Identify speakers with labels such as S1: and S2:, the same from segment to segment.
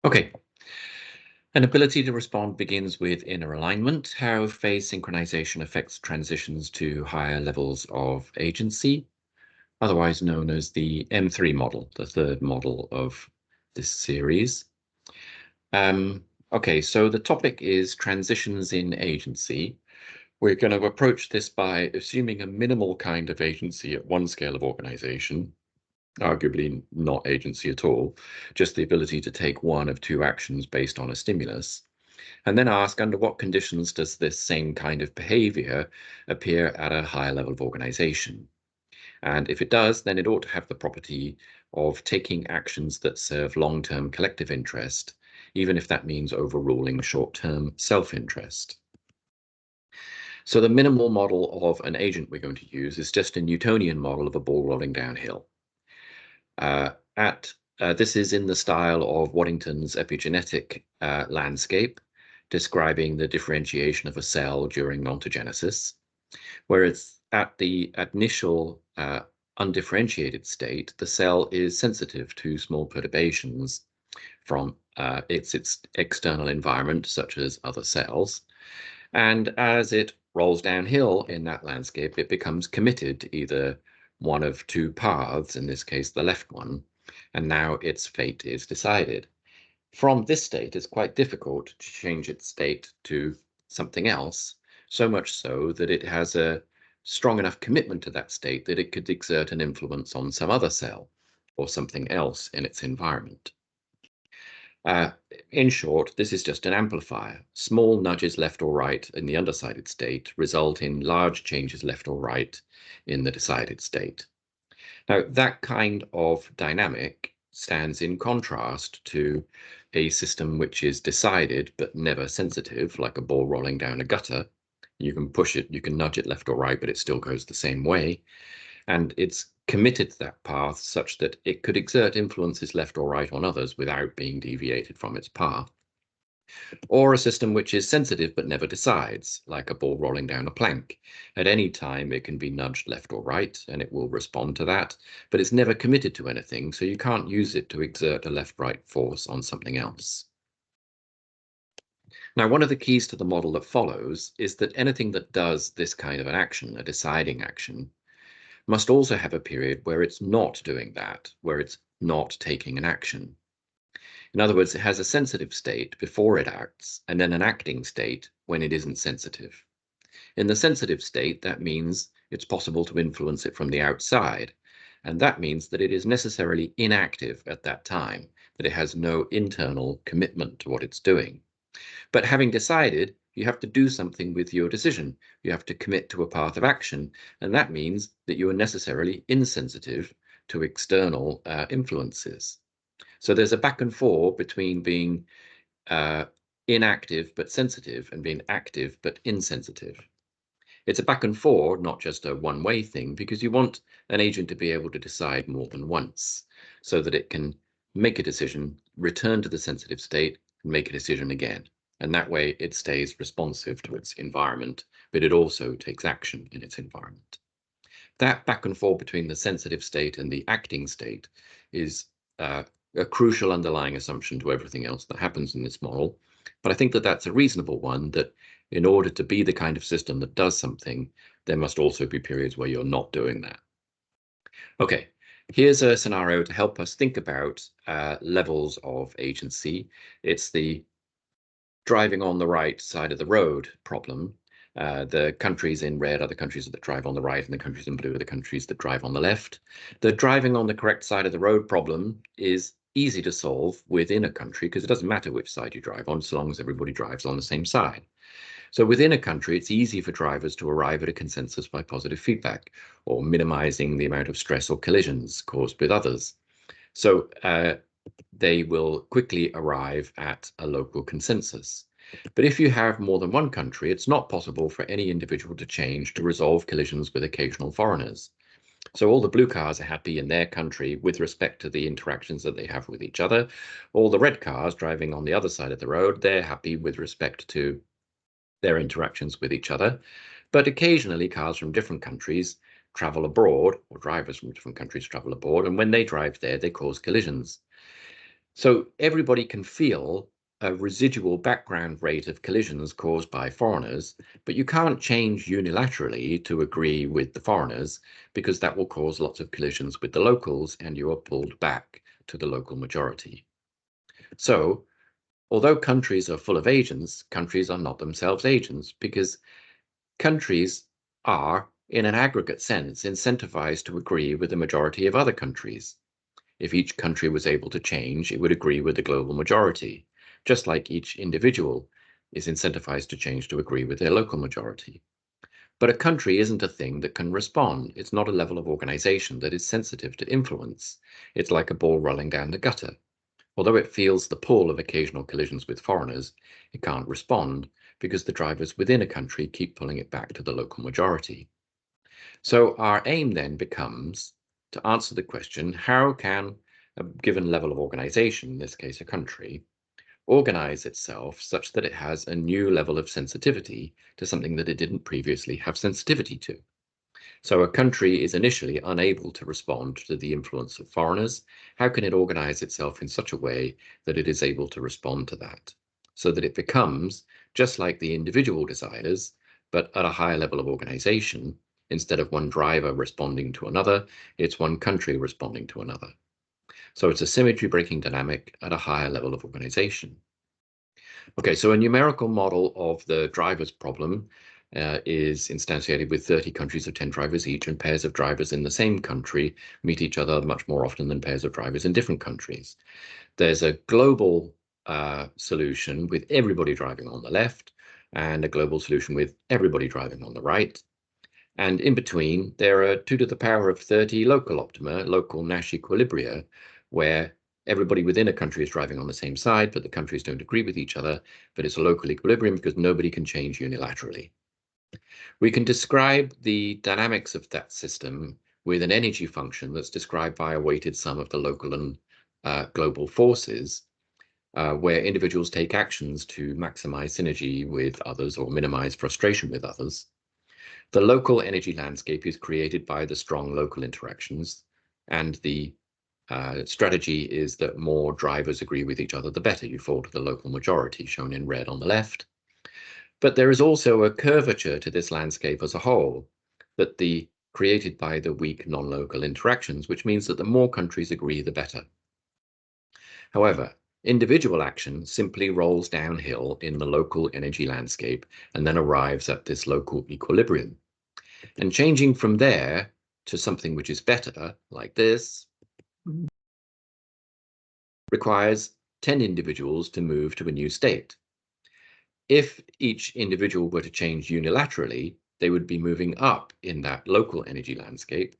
S1: Okay, an ability to respond begins with inner alignment, how phase synchronization affects transitions to higher levels of agency, otherwise known as the M3 model, the third model of this series. Okay, so the topic is transitions in agency. We're going to approach this by assuming a minimal kind of agency at one scale of organization, arguably not agency at all, just the ability to take one of two actions based on a stimulus, and then ask under what conditions does this same kind of behavior appear at a higher level of organization. And if it does, then it ought to have the property of taking actions that serve long-term collective interest, even if that means overruling short-term self-interest. So the minimal model of an agent we're going to use is just a Newtonian model of a ball rolling downhill. This is in the style of Waddington's epigenetic landscape, describing the differentiation of a cell during ontogenesis, whereas at the initial undifferentiated state, the cell is sensitive to small perturbations from its external environment, such as other cells. And as it rolls downhill in that landscape, it becomes committed to either one of two paths, in this case, the left one, and now its fate is decided. From this state, it's quite difficult to change its state to something else, so much so that it has a strong enough commitment to that state that it could exert an influence on some other cell or something else in its environment. In short, this is just an amplifier. Small nudges left or right in the undecided state result in large changes left or right in the decided state. Now, that kind of dynamic stands in contrast to a system which is decided but never sensitive, like a ball rolling down a gutter. You can push it, you can nudge it left or right, but it still goes the same way. And it's committed to that path such that it could exert influences left or right on others without being deviated from its path. Or a system which is sensitive but never decides, like a ball rolling down a plank. At any time, it can be nudged left or right, and it will respond to that, but it's never committed to anything, so you can't use it to exert a left-right force on something else. Now, one of the keys to the model that follows is that anything that does this kind of an action, a deciding action, must also have a period where it's not doing that, where it's not taking an action. In other words, it has a sensitive state before it acts, and then an acting state when it isn't sensitive. In the sensitive state, that means it's possible to influence it from the outside, and that means that it is necessarily inactive at that time, that it has no internal commitment to what it's doing. But having decided, you have to do something with your decision. You have to commit to a path of action, and that means that you are necessarily insensitive to external influences. So there's a back and forth between being inactive but sensitive and being active but insensitive. It's a back and forth, not just a one-way thing, because you want an agent to be able to decide more than once so that it can make a decision, return to the sensitive state, and make a decision again. And that way it stays responsive to its environment, but it also takes action in its environment. That back and forth between the sensitive state and the acting state is a crucial underlying assumption to everything else that happens in this model. But I think that that's a reasonable one, that in order to be the kind of system that does something, there must also be periods where you're not doing that. Okay, here's a scenario to help us think about levels of agency. It's the driving on the right side of the road problem. The countries in red are the countries that drive on the right, and the countries in blue are the countries that drive on the left. The driving on the correct side of the road problem is easy to solve within a country because it doesn't matter which side you drive on, so long as everybody drives on the same side. So within a country, it's easy for drivers to arrive at a consensus by positive feedback or minimizing the amount of stress or collisions caused with others. So they will quickly arrive at a local consensus. But if you have more than one country, it's not possible for any individual to change to resolve collisions with occasional foreigners. So all the blue cars are happy in their country with respect to the interactions that they have with each other. All the red cars driving on the other side of the road, they're happy with respect to their interactions with each other. But occasionally cars from different countries travel abroad, or drivers from different countries travel abroad, and when they drive there, they cause collisions. So everybody can feel a residual background rate of collisions caused by foreigners, but you can't change unilaterally to agree with the foreigners because that will cause lots of collisions with the locals and you are pulled back to the local majority. So, although countries are full of agents, countries are not themselves agents because countries are, in an aggregate sense, incentivized to agree with the majority of other countries. If each country was able to change, it would agree with the global majority, just like each individual is incentivized to change to agree with their local majority. But a country isn't a thing that can respond. It's not a level of organization that is sensitive to influence. It's like a ball rolling down the gutter. Although it feels the pull of occasional collisions with foreigners, it can't respond because the drivers within a country keep pulling it back to the local majority. So our aim then becomes to answer the question, how can a given level of organization, in this case a country, organize itself such that it has a new level of sensitivity to something that it didn't previously have sensitivity to? So a country is initially unable to respond to the influence of foreigners. How can it organize itself in such a way that it is able to respond to that? So that it becomes just like the individual designers, but at a higher level of organization. Instead of one driver responding to another, it's one country responding to another. So it's a symmetry breaking dynamic at a higher level of organization. Okay, so a numerical model of the drivers problem is instantiated with 30 countries of 10 drivers each, and pairs of drivers in the same country meet each other much more often than pairs of drivers in different countries. There's a global solution with everybody driving on the left, and a global solution with everybody driving on the right. And in between, there are 2 to the power of 30 local optima, local Nash equilibria, where everybody within a country is driving on the same side, but the countries don't agree with each other, but it's a local equilibrium because nobody can change unilaterally. We can describe the dynamics of that system with an energy function that's described by a weighted sum of the local and global forces, where individuals take actions to maximize synergy with others or minimize frustration with others. The local energy landscape is created by the strong local interactions, and the strategy is that more drivers agree with each other, the better. You fall to the local majority, shown in red on the left. But there is also a curvature to this landscape as a whole, created by the weak non-local interactions, which means that the more countries agree, the better. However, individual action simply rolls downhill in the local energy landscape and then arrives at this local equilibrium. And changing from there to something which is better, like this, requires 10 individuals to move to a new state. If each individual were to change unilaterally, they would be moving up in that local energy landscape,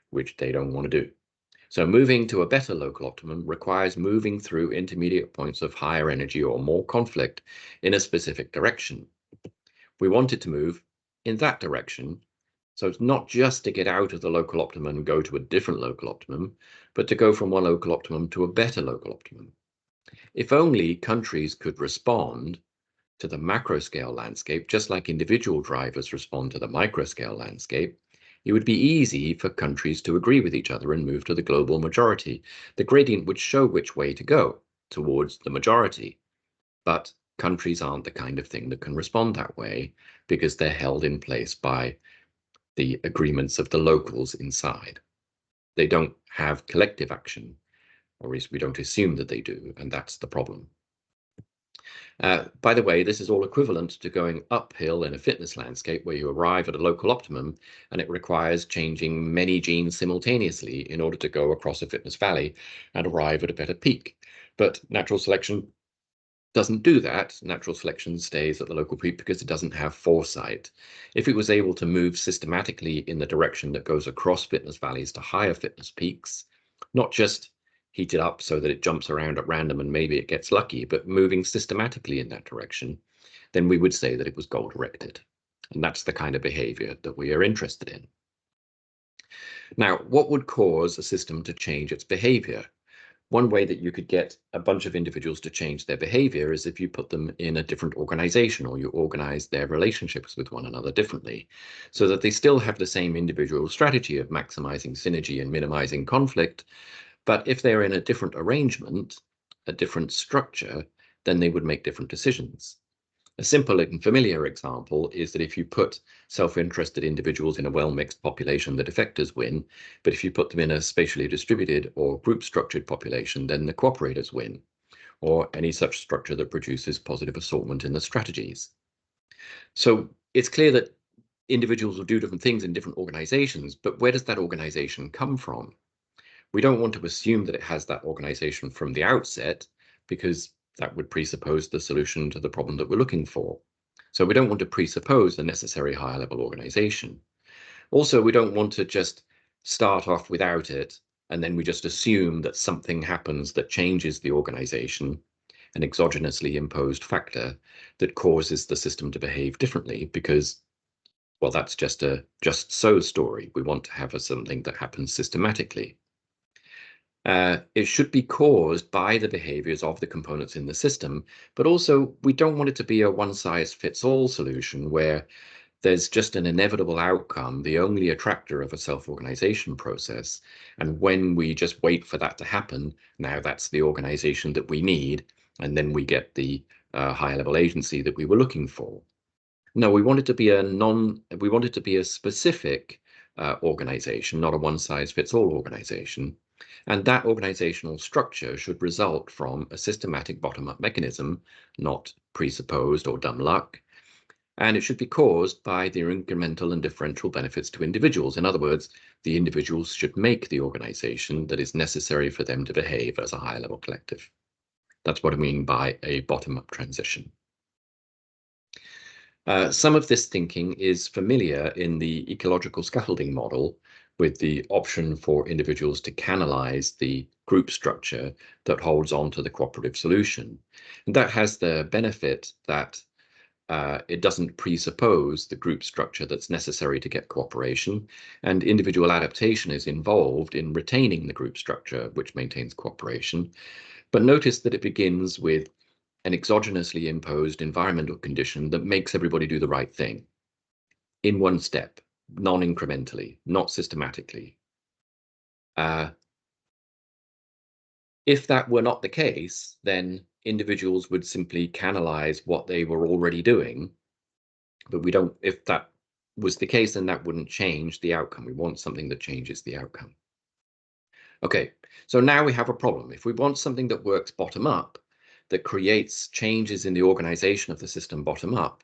S1: which they don't want to do. So moving to a better local optimum requires moving through intermediate points of higher energy or more conflict in a specific direction. We want it to move in that direction. So it's not just to get out of the local optimum and go to a different local optimum, but to go from one local optimum to a better local optimum. If only countries could respond to the macroscale landscape, just like individual drivers respond to the microscale landscape, it would be easy for countries to agree with each other and move to the global majority. The gradient would show which way to go, towards the majority. But countries aren't the kind of thing that can respond that way because they're held in place by the agreements of the locals inside. They don't have collective action, or at least we don't assume that they do, and that's the problem. By the way, this is all equivalent to going uphill in a fitness landscape where you arrive at a local optimum and it requires changing many genes simultaneously in order to go across a fitness valley and arrive at a better peak. But natural selection doesn't do that. Natural selection stays at the local peak because it doesn't have foresight. If it was able to move systematically in the direction that goes across fitness valleys to higher fitness peaks, not just heat it up so that it jumps around at random and maybe it gets lucky, but moving systematically in that direction, then we would say that it was goal-directed. And that's the kind of behavior that we are interested in. Now, what would cause a system to change its behavior? One way that you could get a bunch of individuals to change their behavior is if you put them in a different organization or you organize their relationships with one another differently, so that they still have the same individual strategy of maximizing synergy and minimizing conflict. But if they're in a different arrangement, a different structure, then they would make different decisions. A simple and familiar example is that if you put self-interested individuals in a well-mixed population, the defectors win, but if you put them in a spatially distributed or group-structured population, then the cooperators win, or any such structure that produces positive assortment in the strategies. So it's clear that individuals will do different things in different organizations, but where does that organization come from? We don't want to assume that it has that organization from the outset, because that would presuppose the solution to the problem that we're looking for. So we don't want to presuppose the necessary higher level organization. Also, we don't want to just start off without it, and then we just assume that something happens that changes the organization, an exogenously imposed factor that causes the system to behave differently, because, well, that's just a just so story. We want to have something that happens systematically. It should be caused by the behaviors of the components in the system, but also we don't want it to be a one-size-fits-all solution where there's just an inevitable outcome, the only attractor of a self-organization process. And when we just wait for that to happen, now that's the organization that we need, and then we get the higher level agency that we were looking for. No, we want it to be a specific organization, not a one-size-fits-all organization. And that organizational structure should result from a systematic bottom-up mechanism, not presupposed or dumb luck. And it should be caused by the incremental and differential benefits to individuals. In other words, the individuals should make the organization that is necessary for them to behave as a higher level collective. That's what I mean by a bottom-up transition. Some of this thinking is familiar in the ecological scaffolding model, with the option for individuals to canalize the group structure that holds on to the cooperative solution. And that has the benefit that it doesn't presuppose the group structure that's necessary to get cooperation, and individual adaptation is involved in retaining the group structure, which maintains cooperation. But notice that it begins with an exogenously imposed environmental condition that makes everybody do the right thing in one step, non-incrementally, not systematically. If that were not the case, then individuals would simply canalize what they were already doing. But we don't, if that was the case, then that wouldn't change the outcome. We want something that changes the outcome. Okay, so now we have a problem. If we want something that works bottom up, that creates changes in the organization of the system bottom up,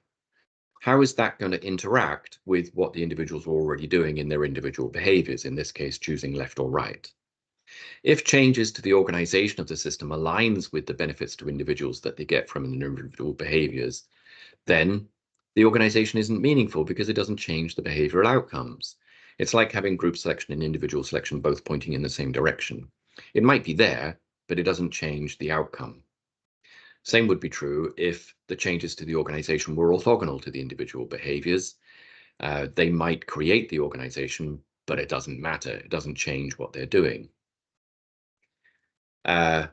S1: how is that going to interact with what the individuals are already doing in their individual behaviors, in this case, choosing left or right? If changes to the organization of the system aligns with the benefits to individuals that they get from individual behaviors, then the organization isn't meaningful because it doesn't change the behavioral outcomes. It's like having group selection and individual selection both pointing in the same direction. It might be there, but it doesn't change the outcome. Same would be true if the changes to the organization were orthogonal to the individual behaviors. They might create the organization, but it doesn't matter. It doesn't change what they're doing. The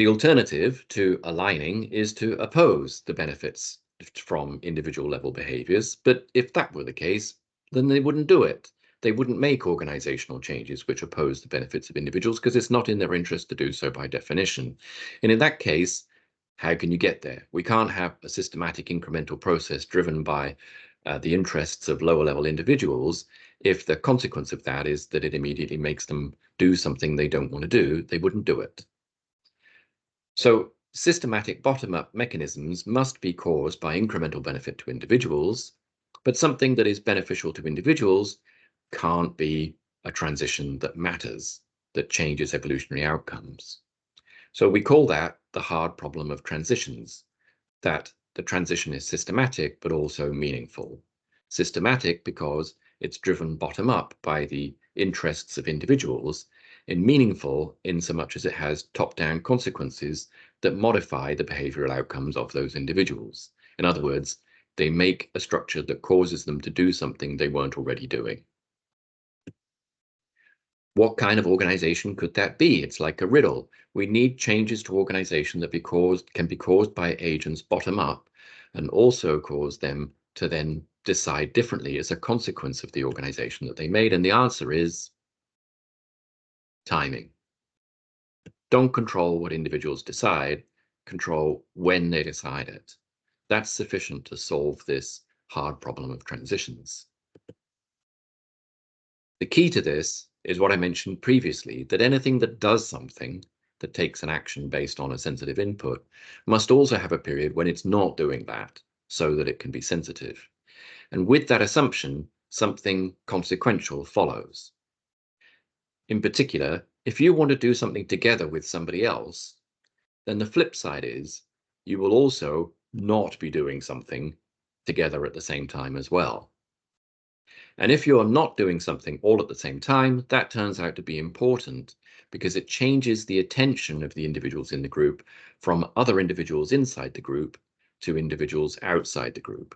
S1: alternative to aligning is to oppose the benefits from individual level behaviors. But if that were the case, then they wouldn't do it. They wouldn't make organizational changes which oppose the benefits of individuals because it's not in their interest to do so by definition. And in that case, how can you get there? We can't have a systematic incremental process driven by the interests of lower level individuals if the consequence of that is that it immediately makes them do something they don't want to do. They wouldn't do it. So systematic bottom-up mechanisms must be caused by incremental benefit to individuals, but something that is beneficial to individuals can't be a transition that matters, that changes evolutionary outcomes. So we call that the hard problem of transitions, that the transition is systematic but also meaningful. Systematic because it's driven bottom up by the interests of individuals, and meaningful in so much as it has top-down consequences that modify the behavioral outcomes of those individuals. In other words, they make a structure that causes them to do something they weren't already doing. What kind of organization could that be? It's like a riddle. We need changes to organization that can be caused by agents bottom up and also cause them to then decide differently as a consequence of the organization that they made. And the answer is timing. Don't control what individuals decide, control when they decide it. That's sufficient to solve this hard problem of transitions. The key to this is what I mentioned previously, that anything that does something, that takes an action based on a sensitive input, must also have a period when it's not doing that, so that it can be sensitive. And with that assumption, something consequential follows. In particular, if you want to do something together with somebody else, then the flip side is you will also not be doing something together at the same time as well. And if you're not doing something all at the same time, that turns out to be important because it changes the attention of the individuals in the group from other individuals inside the group to individuals outside the group.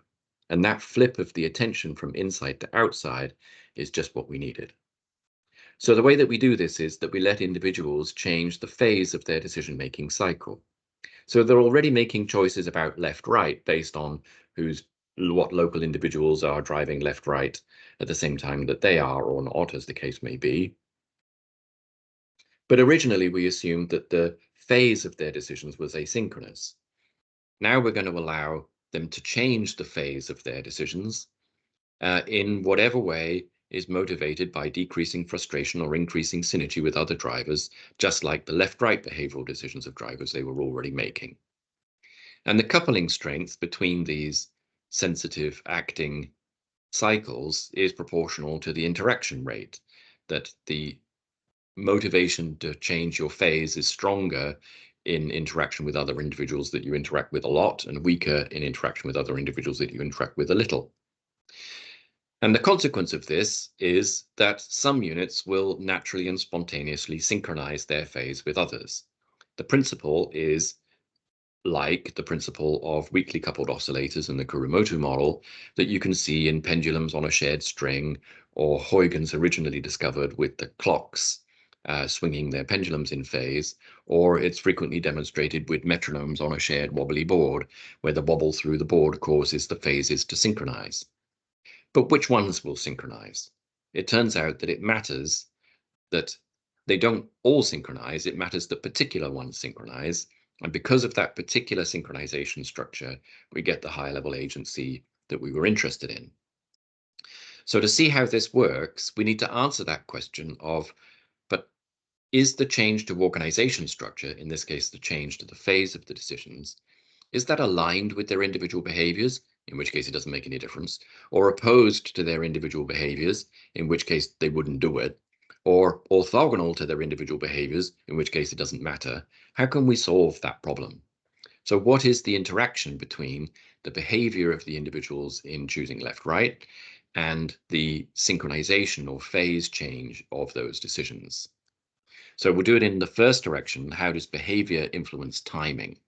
S1: And that flip of the attention from inside to outside is just what we needed. So the way that we do this is that we let individuals change the phase of their decision-making cycle. So they're already making choices about left-right based on what local individuals are driving left-right at the same time that they are, or not, as the case may be. But originally we assumed that the phase of their decisions was asynchronous. Now we're going to allow them to change the phase of their decisions in whatever way is motivated by decreasing frustration or increasing synergy with other drivers, just like the left-right behavioral decisions of drivers they were already making. And the coupling strength between these sensitive acting cycles is proportional to the interaction rate, that the motivation to change your phase is stronger in interaction with other individuals that you interact with a lot and weaker in interaction with other individuals that you interact with a little. And the consequence of this is that some units will naturally and spontaneously synchronize their phase with others. The principle is like the principle of weakly coupled oscillators in the Kurumoto model that you can see in pendulums on a shared string, or Huygens originally discovered with the clocks swinging their pendulums in phase, or it's frequently demonstrated with metronomes on a shared wobbly board, where the wobble through the board causes the phases to synchronize. But which ones will synchronize? It turns out that it matters that they don't all synchronize, it matters that particular ones synchronize. And because of that particular synchronization structure, we get the high level agency that we were interested in. So to see how this works, we need to answer that question of, but is the change to organization structure, in this case, the change to the phase of the decisions, is that aligned with their individual behaviors, in which case it doesn't make any difference, or opposed to their individual behaviors, in which case they wouldn't do it, or orthogonal to their individual behaviors, in which case it doesn't matter? How can we solve that problem? So what is the interaction between the behavior of the individuals in choosing left-right and the synchronization or phase change of those decisions? So we'll do it in the first direction. How does behavior influence timing?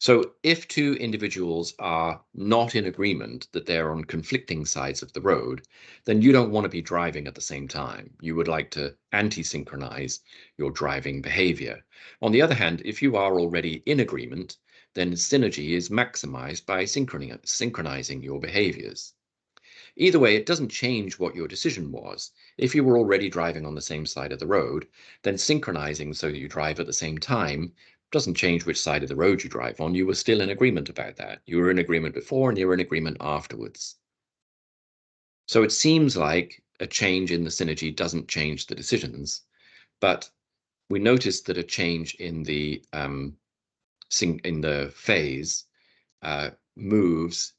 S1: So if two individuals are not in agreement that they're on conflicting sides of the road, then you don't want to be driving at the same time. You would like to anti-synchronize your driving behavior. On the other hand, if you are already in agreement, then synergy is maximized by synchronizing your behaviors. Either way, it doesn't change what your decision was. If you were already driving on the same side of the road, then synchronizing so that you drive at the same time doesn't change which side of the road you drive on. You were still in agreement about that. You were in agreement before and you were in agreement afterwards. So it seems like a change in the synergy doesn't change the decisions, but we noticed that a change in the phase moves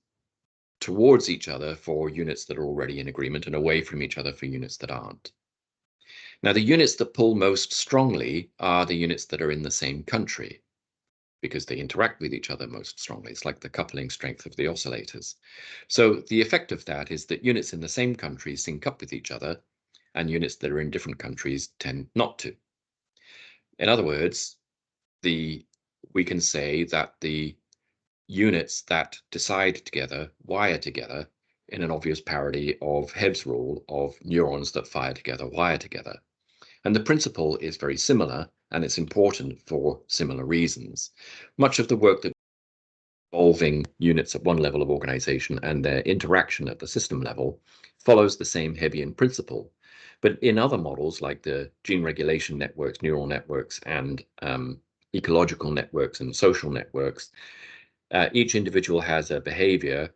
S1: towards each other for units that are already in agreement and away from each other for units that aren't. Now, the units that pull most strongly are the units that are in the same country, because they interact with each other most strongly. It's like the coupling strength of the oscillators. So the effect of that is that units in the same country sync up with each other, and units that are in different countries tend not to. In other words, we can say that the units that decide together wire together in an obvious parody of Hebb's rule of neurons that fire together wire together. And the principle is very similar, and it's important for similar reasons. Much of the work that involving units at one level of organization and their interaction at the system level follows the same Hebbian principle. But in other models, like the gene regulation networks, neural networks, and ecological networks and social networks, each individual has a behavior,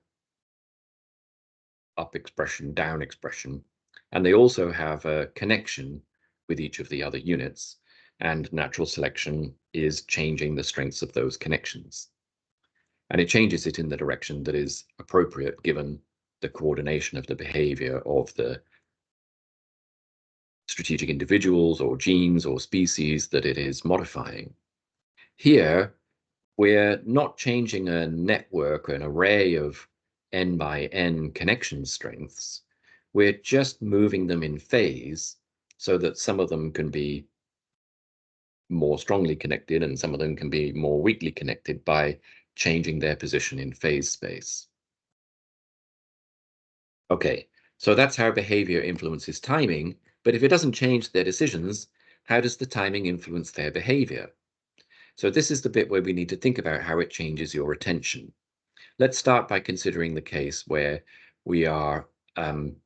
S1: up expression, down expression, and they also have a connection with each of the other units, and natural selection is changing the strengths of those connections. And it changes it in the direction that is appropriate given the coordination of the behavior of the strategic individuals or genes or species that it is modifying. Here, we're not changing a network, an array of n by n connection strengths. We're just moving them in phase so that some of them can be more strongly connected and some of them can be more weakly connected by changing their position in phase space. Okay, so that's how behavior influences timing, but if it doesn't change their decisions, how does the timing influence their behavior? So this is the bit where we need to think about how it changes your attention. Let's start by considering the case where we are, I'm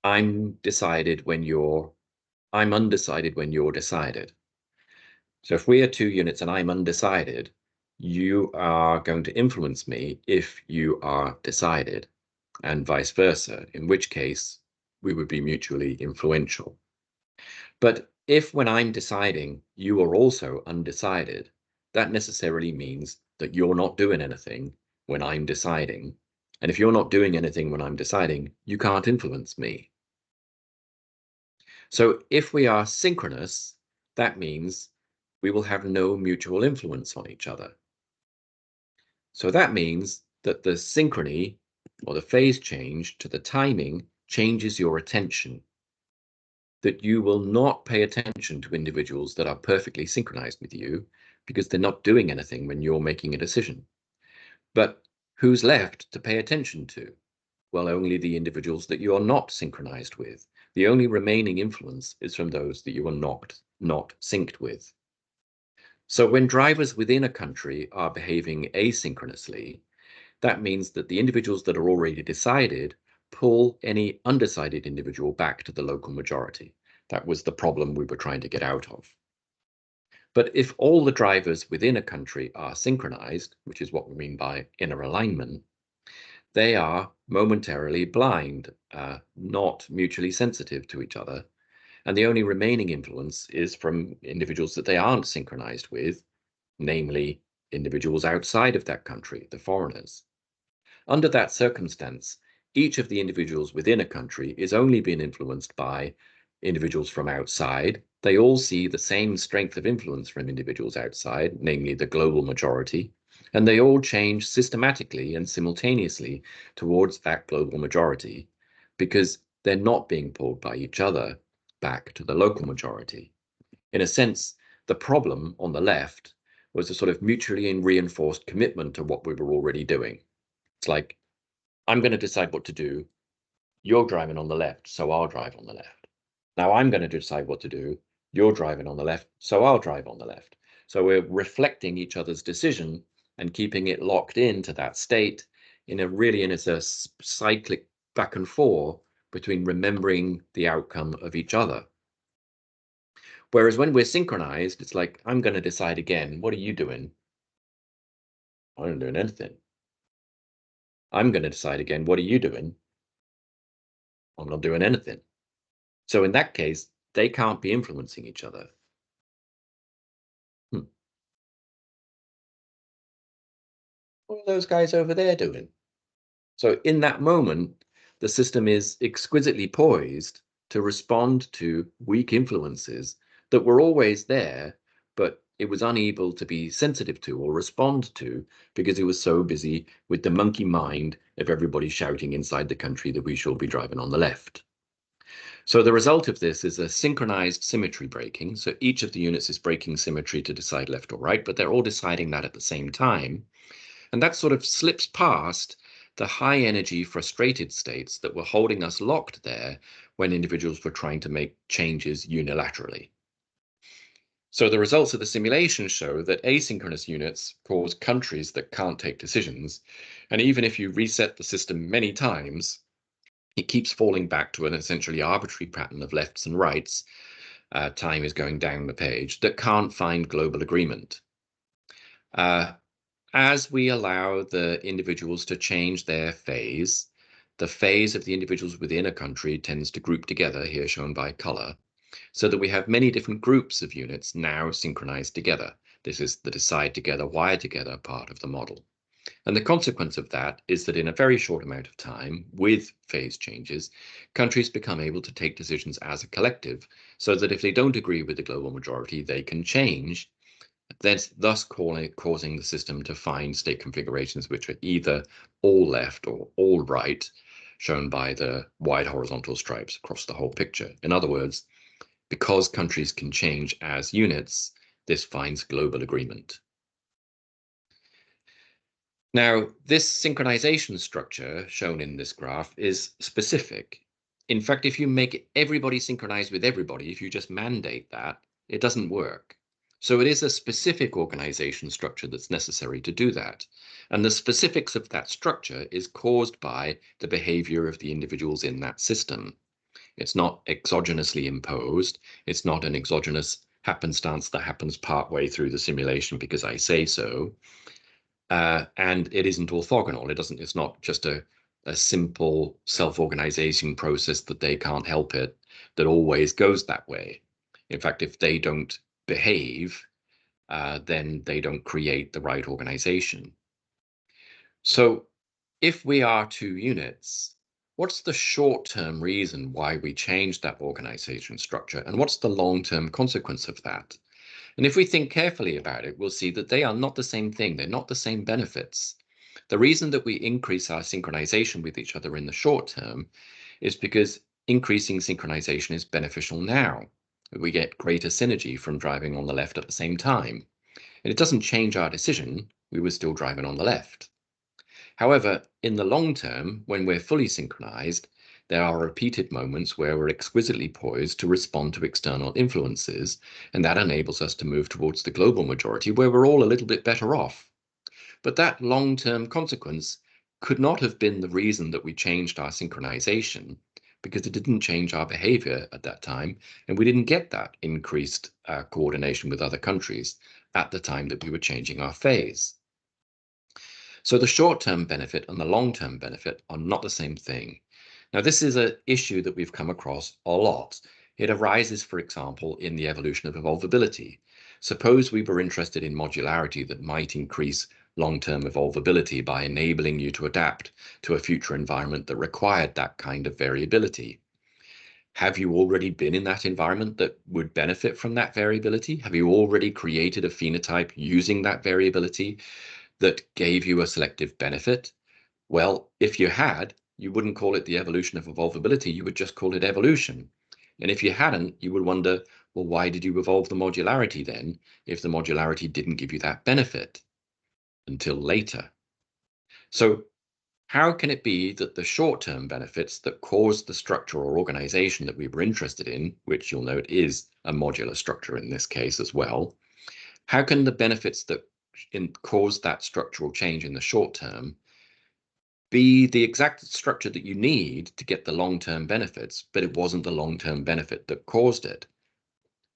S1: undecided when you're decided. So if we are two units and I'm undecided, you are going to influence me if you are decided, and vice versa, in which case we would be mutually influential. But if when I'm deciding, you are also undecided, that necessarily means that you're not doing anything when I'm deciding. And if you're not doing anything when I'm deciding, you can't influence me. So if we are synchronous, that means we will have no mutual influence on each other. So that means that the synchrony or the phase change to the timing changes your attention, that you will not pay attention to individuals that are perfectly synchronized with you because they're not doing anything when you're making a decision. But who's left to pay attention to? Well, only the individuals that you are not synchronized with. The only remaining influence is from those that you are not synced with. So when drivers within a country are behaving asynchronously, that means that the individuals that are already decided pull any undecided individual back to the local majority. That was the problem we were trying to get out of. But if all the drivers within a country are synchronized, which is what we mean by inner alignment, they are momentarily blind, not mutually sensitive to each other. And the only remaining influence is from individuals that they aren't synchronized with, namely individuals outside of that country, the foreigners. Under that circumstance, each of the individuals within a country is only being influenced by individuals from outside. They all see the same strength of influence from individuals outside, namely the global majority, and they all change systematically and simultaneously towards that global majority because they're not being pulled by each other back to the local majority. In a sense, the problem on the left was a sort of mutually reinforced commitment to what we were already doing. It's like, I'm going to decide what to do. You're driving on the left, so I'll drive on the left. Now I'm going to decide what to do. You're driving on the left, so I'll drive on the left. So we're reflecting each other's decision and keeping it locked into that state in a cyclic back and forth between remembering the outcome of each other. Whereas when we're synchronized, it's like, I'm going to decide again. What are you doing? I'm not doing anything. I'm going to decide again. What are you doing? I'm not doing anything. So in that case, they can't be influencing each other. What are those guys over there doing? So in that moment, the system is exquisitely poised to respond to weak influences that were always there, but it was unable to be sensitive to or respond to because it was so busy with the monkey mind of everybody shouting inside the country that we shall be driving on the left. So the result of this is a synchronized symmetry breaking. So each of the units is breaking symmetry to decide left or right, but they're all deciding that at the same time. And that sort of slips past the high energy frustrated states that were holding us locked there when individuals were trying to make changes unilaterally. So the results of the simulation show that asynchronous units cause countries that can't take decisions. And even if you reset the system many times, It keeps falling back to an essentially arbitrary pattern of lefts and rights. Time is going down the page that can't find global agreement. As we allow the individuals to change their phase, the phase of the individuals within a country tends to group together, here shown by color, so that we have many different groups of units now synchronized together. This is the decide together, wire together part of the model. And the consequence of that is that in a very short amount of time, with phase changes, countries become able to take decisions as a collective, so that if they don't agree with the global majority, they can change, thus causing the system to find state configurations which are either all left or all right, shown by the wide horizontal stripes across the whole picture. In other words, because countries can change as units, this finds global agreement. Now, this synchronization structure shown in this graph is specific. In fact, if you make everybody synchronize with everybody, if you just mandate that, it doesn't work. So it is a specific organization structure that's necessary to do that. And the specifics of that structure is caused by the behavior of the individuals in that system. It's not exogenously imposed. It's not an exogenous happenstance that happens partway through the simulation because I say so. And it isn't orthogonal. It's not just a simple self-organization process that they can't help it, that always goes that way. In fact, if they don't behave, then they don't create the right organization. So if we are two units, what's the short-term reason why we change that organization structure? And what's the long-term consequence of that? And if we think carefully about it, we'll see that they are not the same thing. They're not the same benefits. The reason that we increase our synchronization with each other in the short term is because increasing synchronization is beneficial now. We get greater synergy from driving on the left at the same time. And it doesn't change our decision. We were still driving on the left. However, in the long term, when we're fully synchronized, there are repeated moments where we're exquisitely poised to respond to external influences, and that enables us to move towards the global majority where we're all a little bit better off. But that long-term consequence could not have been the reason that we changed our synchronization, because it didn't change our behavior at that time, and we didn't get that increased coordination with other countries at the time that we were changing our phase. So the short-term benefit and the long-term benefit are not the same thing. Now, this is an issue that we've come across a lot. It arises, for example, in the evolution of evolvability. Suppose we were interested in modularity that might increase long-term evolvability by enabling you to adapt to a future environment that required that kind of variability. Have you already been in that environment that would benefit from that variability? Have you already created a phenotype using that variability that gave you a selective benefit? Well, if you had, you wouldn't call it the evolution of evolvability, you would just call it evolution. And if you hadn't, you would wonder, well, why did you evolve the modularity then, if the modularity didn't give you that benefit until later? So how can it be that the short-term benefits that caused the structure or organization that we were interested in, which you'll note is a modular structure in this case as well, how can the benefits that caused that structural change in the short term be the exact structure that you need to get the long-term benefits, but it wasn't the long-term benefit that caused it?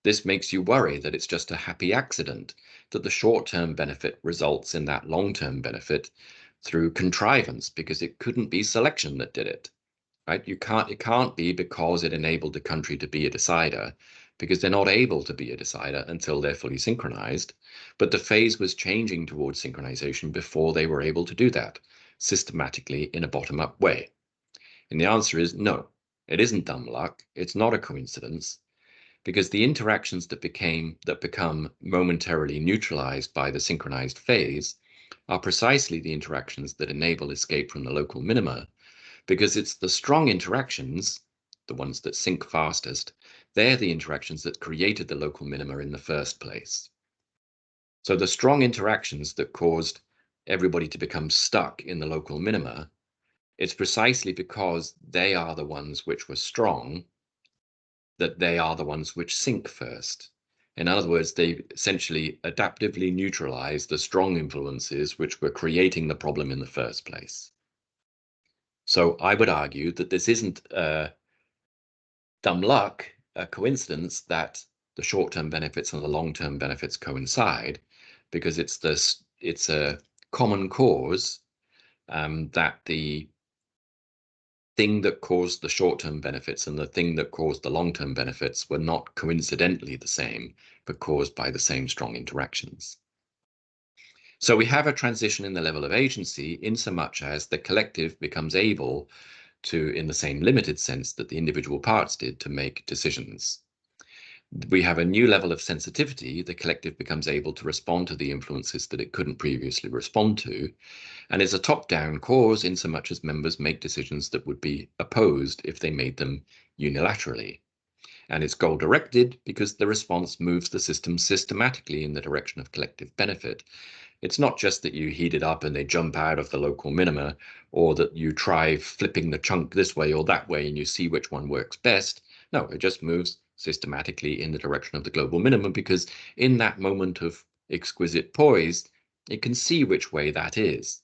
S1: This makes you worry that it's just a happy accident, that the short-term benefit results in that long-term benefit through contrivance, because it couldn't be selection that did it, right? It can't be because it enabled the country to be a decider, because they're not able to be a decider until they're fully synchronized. But the phase was changing towards synchronization before they were able to do that systematically in a bottom-up way. And the answer is no, it isn't dumb luck. It's not a coincidence, because the interactions that become momentarily neutralized by the synchronized phase are precisely the interactions that enable escape from the local minima, because it's the strong interactions, the ones that sync fastest, they're the interactions that created the local minima in the first place. So the strong interactions that caused everybody to become stuck in the local minima, it's precisely because they are the ones which were strong that they are the ones which sync first. In other words, they essentially adaptively neutralize the strong influences which were creating the problem in the first place. So I would argue that this isn't dumb luck, a coincidence that the short-term benefits and the long-term benefits coincide, because it's a common cause that the thing that caused the short-term benefits and the thing that caused the long-term benefits were not coincidentally the same, but caused by the same strong interactions. So we have a transition in the level of agency in so much as the collective becomes able to, in the same limited sense that the individual parts did, to make decisions. We have a new level of sensitivity. The collective becomes able to respond to the influences that it couldn't previously respond to, and is a top-down cause in so much as members make decisions that would be opposed if they made them unilaterally. And it's goal-directed because the response moves the system systematically in the direction of collective benefit. It's not just that you heat it up and they jump out of the local minima, or that you try flipping the chunk this way or that way and you see which one works best. No, it just moves systematically in the direction of the global minimum, because in that moment of exquisite poise, it can see which way that is.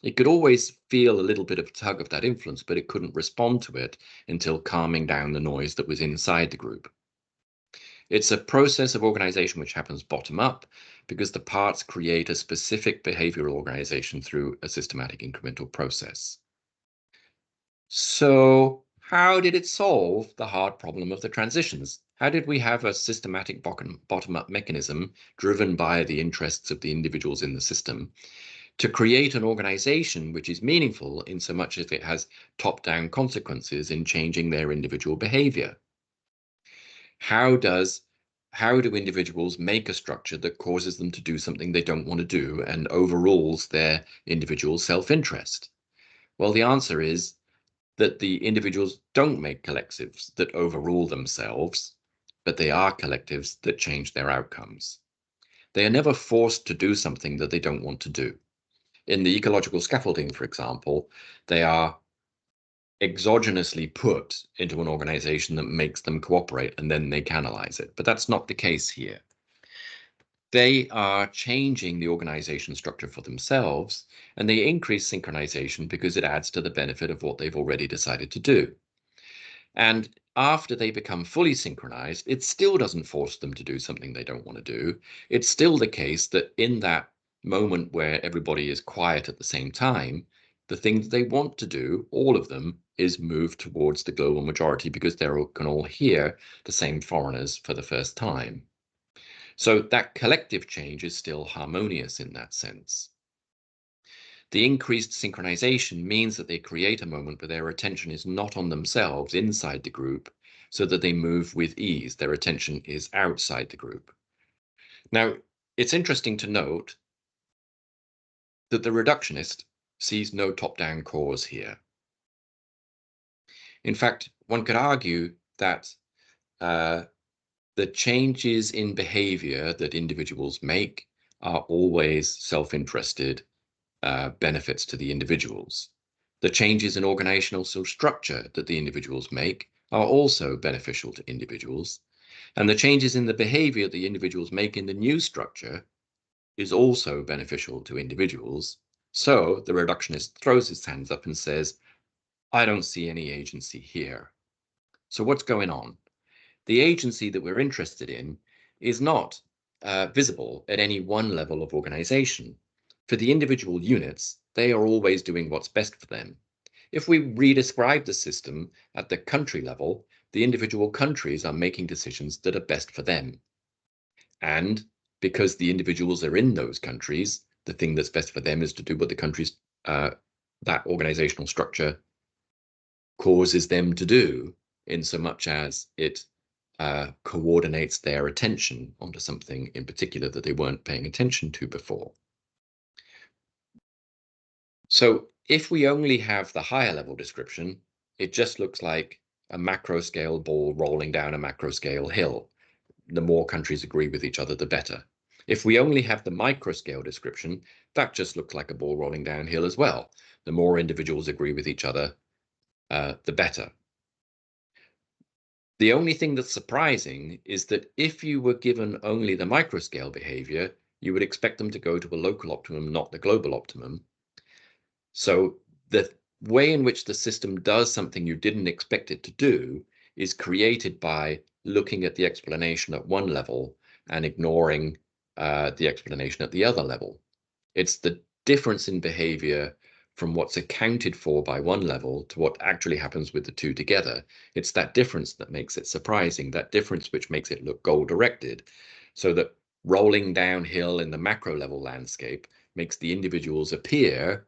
S1: It could always feel a little bit of a tug of that influence, but it couldn't respond to it until calming down the noise that was inside the group. It's a process of organization which happens bottom up, because the parts create a specific behavioral organization through a systematic incremental process. So how did it solve the hard problem of the transitions? How did we have a systematic bottom-up mechanism driven by the interests of the individuals in the system to create an organization which is meaningful in so much as it has top-down consequences in changing their individual behavior? How do individuals make a structure that causes them to do something they don't want to do and overrules their individual self-interest? Well, the answer is that the individuals don't make collectives that overrule themselves, but they are collectives that change their outcomes. They are never forced to do something that they don't want to do. In the ecological scaffolding, for example, they are exogenously put into an organization that makes them cooperate, and then they canalize it. But that's not the case here. They are changing the organization structure for themselves, and they increase synchronization because it adds to the benefit of what they've already decided to do. And after they become fully synchronized, it still doesn't force them to do something they don't want to do. It's still the case that in that moment where everybody is quiet at the same time, the thing that they want to do, all of them, is move towards the global majority, because they can all hear the same foreigners for the first time. So that collective change is still harmonious in that sense. The increased synchronization means that they create a moment where their attention is not on themselves inside the group, so that they move with ease. Their attention is outside the group. Now, it's interesting to note that the reductionist sees no top-down cause here. In fact, one could argue that the changes in behavior that individuals make are always self-interested benefits to the individuals. The changes in organizational structure that the individuals make are also beneficial to individuals. And the changes in the behavior the individuals make in the new structure is also beneficial to individuals. So the reductionist throws his hands up and says, I don't see any agency here. So what's going on? The agency that we're interested in is not visible at any one level of organization. For the individual units, they are always doing what's best for them. If we redescribe the system at the country level, the individual countries are making decisions that are best for them. And because the individuals are in those countries, the thing that's best for them is to do what the country's that organizational structure causes them to do, in so much as it coordinates their attention onto something in particular that they weren't paying attention to before. So if we only have the higher level description, it just looks like a macro scale ball rolling down a macro scale hill. The more countries agree with each other, the better. If we only have the micro scale description, that just looks like a ball rolling downhill as well. The more individuals agree with each other, the better. The only thing that's surprising is that if you were given only the microscale behavior, you would expect them to go to a local optimum, not the global optimum. So the way in which the system does something you didn't expect it to do is created by looking at the explanation at one level and ignoring the explanation at the other level. It's the difference in behavior from what's accounted for by one level to what actually happens with the two together. It's that difference that makes it surprising, that difference which makes it look goal-directed, so that rolling downhill in the macro level landscape makes the individuals appear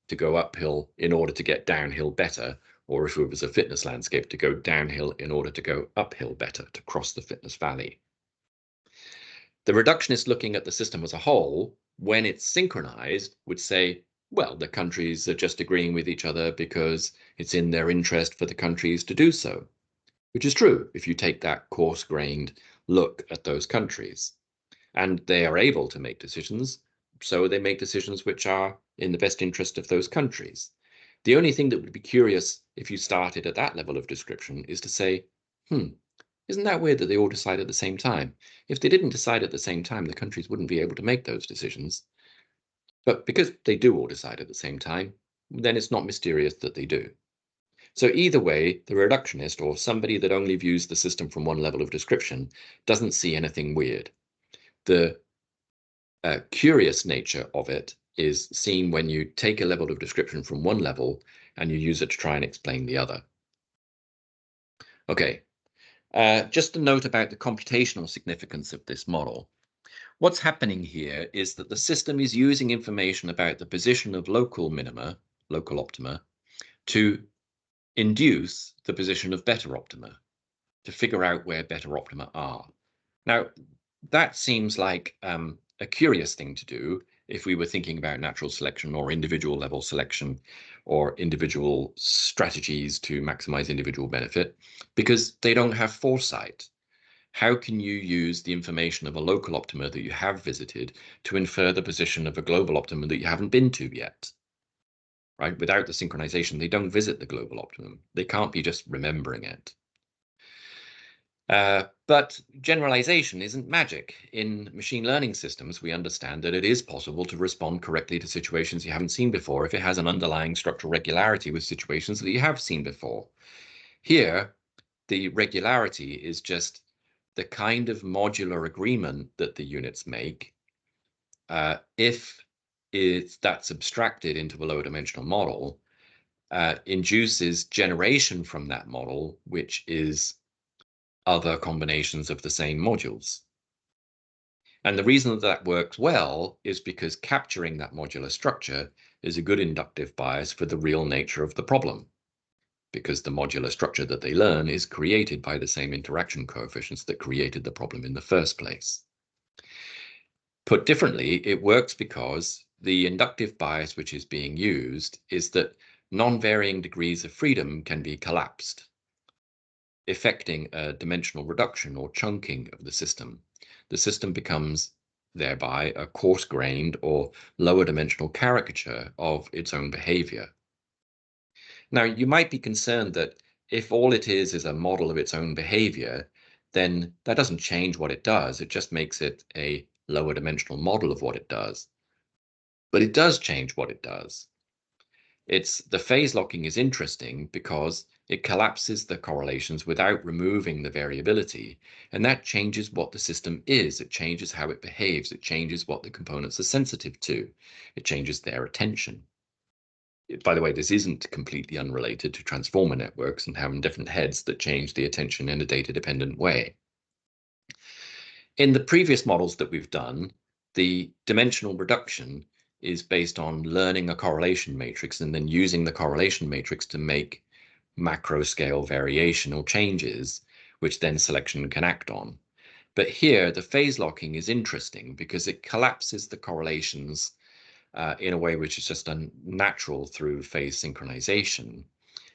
S1: to go uphill in order to get downhill better, or if it was a fitness landscape, to go downhill in order to go uphill better, to cross the fitness valley. The reductionist looking at the system as a whole, when it's synchronized, would say, well, the countries are just agreeing with each other because it's in their interest for the countries to do so, which is true if you take that coarse-grained look at those countries. And they are able to make decisions, so they make decisions which are in the best interest of those countries. The only thing that would be curious if you started at that level of description is to say, isn't that weird that they all decide at the same time? If they didn't decide at the same time, the countries wouldn't be able to make those decisions. But because they do all decide at the same time, then it's not mysterious that they do. So either way, the reductionist, or somebody that only views the system from one level of description, doesn't see anything weird. The curious nature of it is seen when you take a level of description from one level and you use it to try and explain the other. Okay, just a note about the computational significance of this model. What's happening here is that the system is using information about the position of local minima, local optima, to induce the position of better optima, to figure out where better optima are. Now, that seems like a curious thing to do if we were thinking about natural selection or individual level selection or individual strategies to maximize individual benefit, because they don't have foresight. How can you use the information of a local optima that you have visited to infer the position of a global optimum that you haven't been to yet? Right? Without the synchronization, they don't visit the global optimum. They can't be just remembering it. But generalization isn't magic. In machine learning systems, we understand that it is possible to respond correctly to situations you haven't seen before if it has an underlying structural regularity with situations that you have seen before. Here, the regularity is just the kind of modular agreement that the units make. If that's abstracted into a lower dimensional model, induces generation from that model, which is other combinations of the same modules. And the reason that that works well is because capturing that modular structure is a good inductive bias for the real nature of the problem, because the modular structure that they learn is created by the same interaction coefficients that created the problem in the first place. Put differently, it works because the inductive bias which is being used is that non-varying degrees of freedom can be collapsed, effecting a dimensional reduction or chunking of the system. The system becomes thereby a coarse-grained or lower dimensional caricature of its own behavior. Now, you might be concerned that if all it is a model of its own behavior, then that doesn't change what it does. It just makes it a lower dimensional model of what it does. But it does change what it does. The phase locking is interesting because it collapses the correlations without removing the variability, and that changes what the system is. It changes how it behaves. It changes what the components are sensitive to. It changes their attention. By the way, this isn't completely unrelated to transformer networks and having different heads that change the attention in a data-dependent way. In the previous models that we've done, the dimensional reduction is based on learning a correlation matrix and then using the correlation matrix to make macro scale variational changes, which then selection can act on. But here, the phase locking is interesting because it collapses the correlations in a way which is just unnatural through phase synchronization.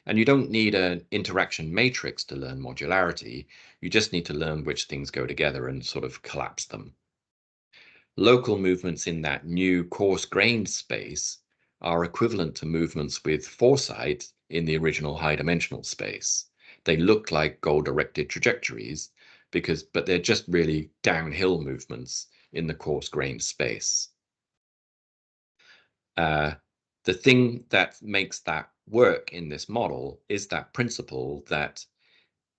S1: And you don't need an interaction matrix to learn modularity. You just need to learn which things go together and sort of collapse them. Local movements in that new coarse-grained space are equivalent to movements with foresight in the original high-dimensional space. They look like goal-directed trajectories, but they're just really downhill movements in the coarse-grained space. The thing that makes that work in this model is that principle that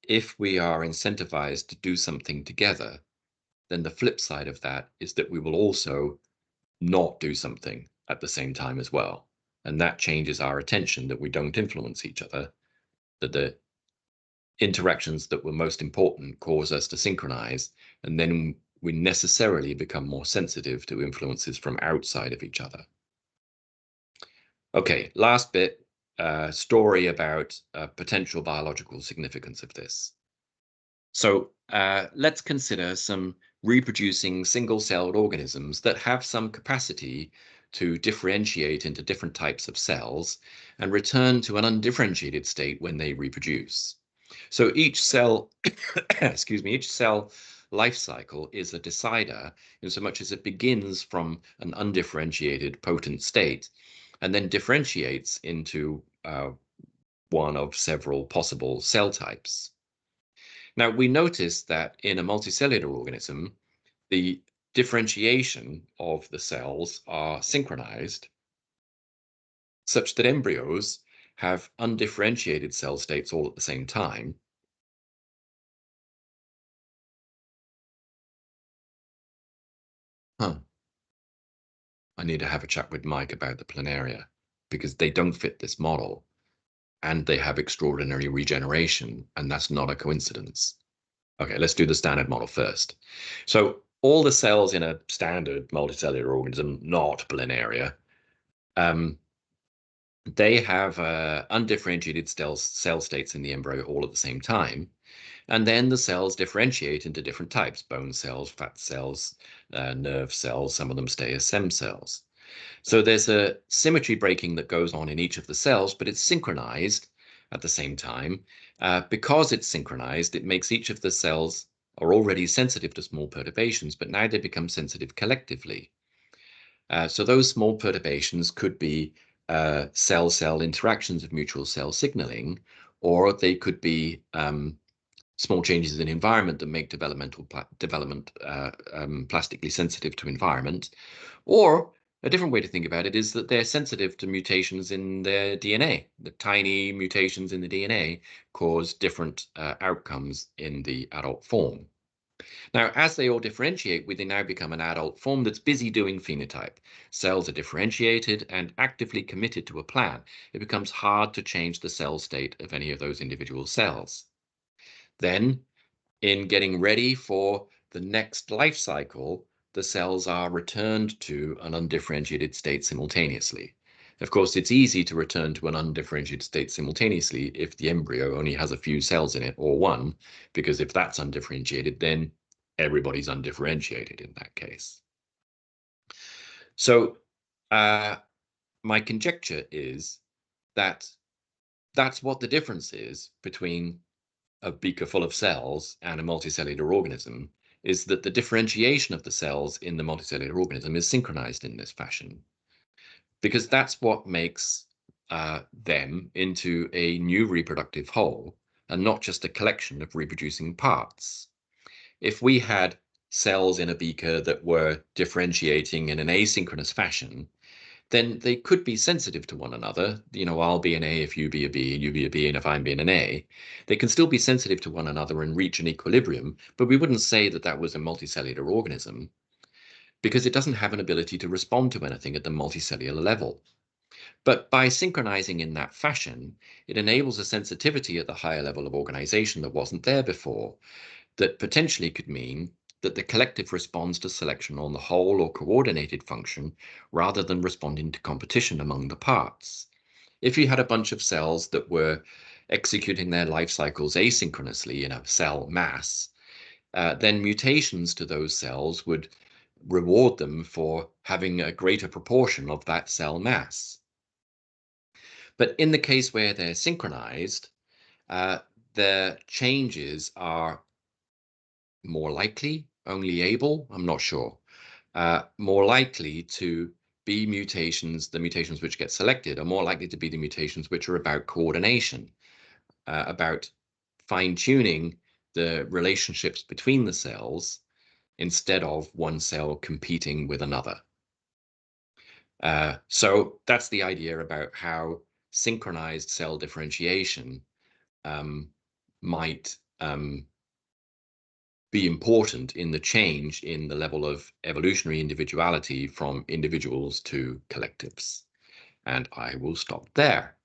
S1: if we are incentivized to do something together, then the flip side of that is that we will also not do something at the same time as well. And that changes our attention, that we don't influence each other, that the interactions that were most important cause us to synchronize, and then we necessarily become more sensitive to influences from outside of each other. Okay, last bit, story about potential biological significance of this. So let's consider some reproducing single-celled organisms that have some capacity to differentiate into different types of cells and return to an undifferentiated state when they reproduce. So each cell, excuse me, each cell life cycle is a decider in so much as it begins from an undifferentiated potent state and then differentiates into one of several possible cell types. Now, we notice that in a multicellular organism, the differentiation of the cells are synchronized such that embryos have undifferentiated cell states all at the same time. Huh. I need to have a chat with Mike about the planaria because they don't fit this model and they have extraordinary regeneration, and that's not a coincidence. Okay, let's do the standard model first. So all the cells in a standard multicellular organism, not planaria, they have undifferentiated cell states in the embryo all at the same time. And then the cells differentiate into different types: bone cells, fat cells, nerve cells. Some of them stay as stem cells. So there's a symmetry breaking that goes on in each of the cells, but it's synchronized at the same time. Because it's synchronized, it makes each of the cells are already sensitive to small perturbations, but now they become sensitive collectively. So those small perturbations could be cell-cell interactions of mutual cell signaling, or they could be small changes in environment that make development plastically sensitive to environment. Or a different way to think about it is that they're sensitive to mutations in their DNA. The tiny mutations in the DNA cause different outcomes in the adult form. Now, as they all differentiate, they now become an adult form that's busy doing phenotype. Cells are differentiated and actively committed to a plan. It becomes hard to change the cell state of any of those individual cells. Then, in getting ready for the next life cycle, the cells are returned to an undifferentiated state simultaneously. Of course, it's easy to return to an undifferentiated state simultaneously if the embryo only has a few cells in it, or one, because if that's undifferentiated, then everybody's undifferentiated in that case. So my conjecture is that that's what the difference is between a beaker full of cells and a multicellular organism, is that the differentiation of the cells in the multicellular organism is synchronized in this fashion, because that's what makes them into a new reproductive whole and not just a collection of reproducing parts. If we had cells in a beaker that were differentiating in an asynchronous fashion, then they could be sensitive to one another. You know, I'll be an A if you be a B, and you be a B, and if I'm being an A. They can still be sensitive to one another and reach an equilibrium, but we wouldn't say that that was a multicellular organism because it doesn't have an ability to respond to anything at the multicellular level. But by synchronizing in that fashion, it enables a sensitivity at the higher level of organization that wasn't there before, that potentially could mean that the collective responds to selection on the whole or coordinated function rather than responding to competition among the parts. If you had a bunch of cells that were executing their life cycles asynchronously in a cell mass, then mutations to those cells would reward them for having a greater proportion of that cell mass. But in the case where they're synchronized, the changes are more likely, only able, I'm not sure, more likely to be mutations, the mutations which get selected are more likely to be the mutations which are about coordination, about fine-tuning the relationships between the cells instead of one cell competing with another. So that's the idea about how synchronized cell differentiation might be important in the change in the level of evolutionary individuality from individuals to collectives. And I will stop there.